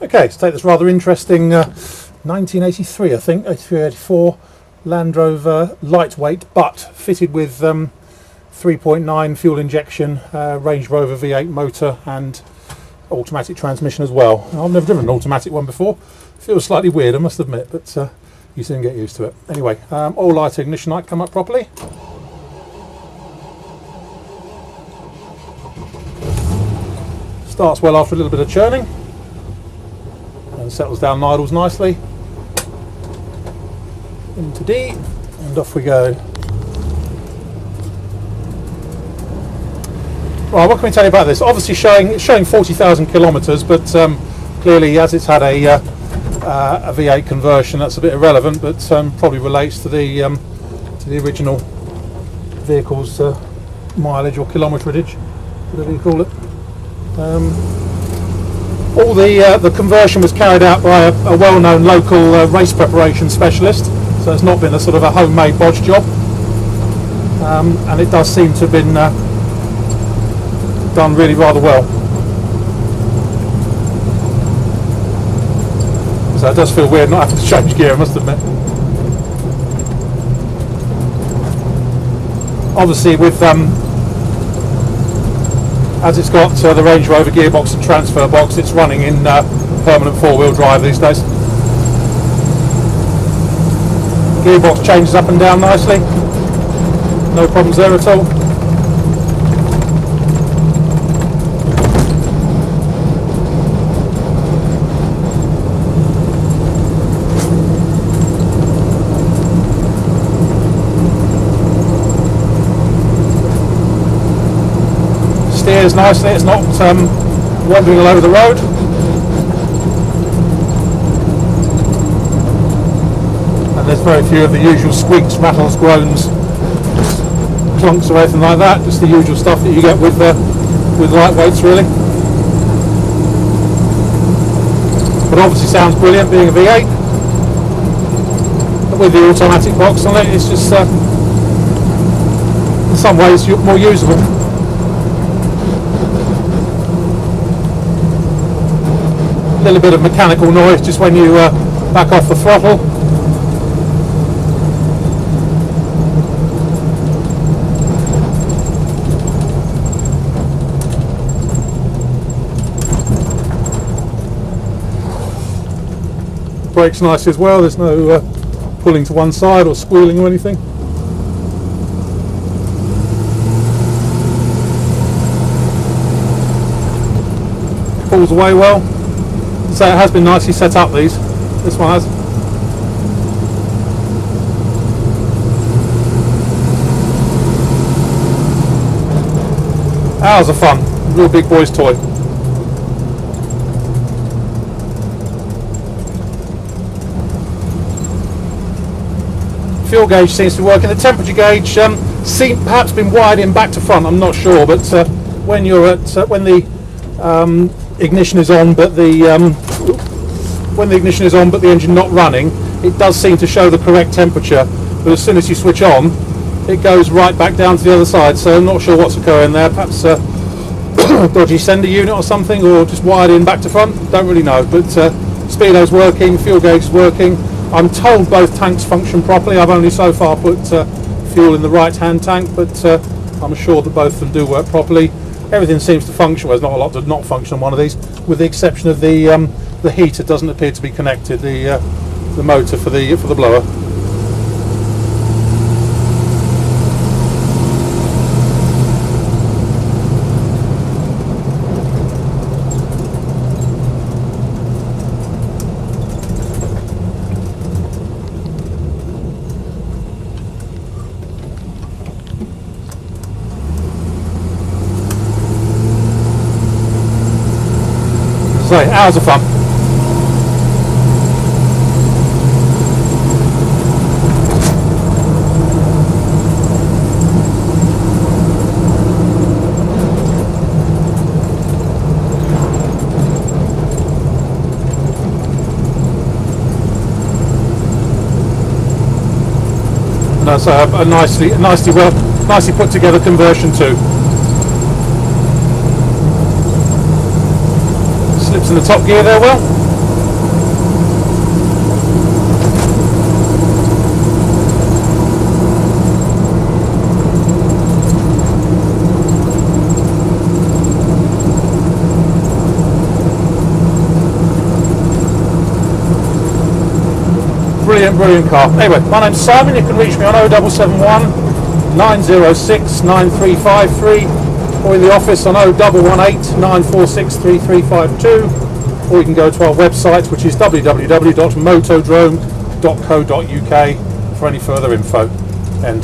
Okay, let's take this rather interesting 1983, I think, 83-84 Land Rover lightweight, but fitted with 3.9 fuel injection, Range Rover V8 motor and automatic transmission as well. I've never driven an automatic one before. Feels slightly weird, I must admit, but you soon get used to it. Anyway, all light ignition light come up properly. Starts well after a little bit of churning and settles down and idles nicely. Into D and off we go. Right, what can we tell you about this? Obviously showing 40,000 kilometres, but clearly as it's had a V8 conversion, that's a bit irrelevant, but probably relates to the original vehicle's mileage or kilometrage, whatever you call it. All the conversion was carried out by a well-known local race preparation specialist, so it's not been a sort of a homemade bodge job, and it does seem to have been done really rather well. So it does feel weird not having to change gear, I must admit. Obviously with as it's got the Range Rover gearbox and transfer box, it's running in permanent four-wheel drive these days. Gearbox changes up and down nicely, no problems there at all. Steers nicely, it's not wandering all over the road. And there's very few of the usual squeaks, rattles, groans, clunks or anything like that, just the usual stuff that you get with lightweights really. But obviously sounds brilliant being a V8. But with the automatic box on it, it's just in some ways more usable. A little bit of mechanical noise just when you back off the throttle. Brakes nice as well, there's no pulling to one side or squealing or anything. Pulls away well. So it has been nicely set up, this one has. Hours of fun, real big boy's toy. Fuel gauge seems to be working. The temperature gauge perhaps been wired in back to front, I'm not sure, but when you're at when the ignition is on, but the engine not running, it does seem to show the correct temperature. But as soon as you switch on, it goes right back down to the other side. So I'm not sure what's occurring there. Perhaps a dodgy sender unit or something, or just wired in back to front. Don't really know. But speedo's working, fuel gauge is working. I'm told both tanks function properly. I've only so far put fuel in the right-hand tank, but I'm sure that both of them do work properly. Everything seems to function. Well, there's not a lot that not function on one of these, with the exception of the heater doesn't appear to be connected. The motor for the blower. So, hours of fun. And that's a nicely put together conversion too. Slips in the top gear there well. brilliant car. Anyway, my name's Simon. You can reach me on 0771 906 9353 or in the office on 0118 946 3352, or you can go to our website, which is www.motodrome.co.uk for any further info. And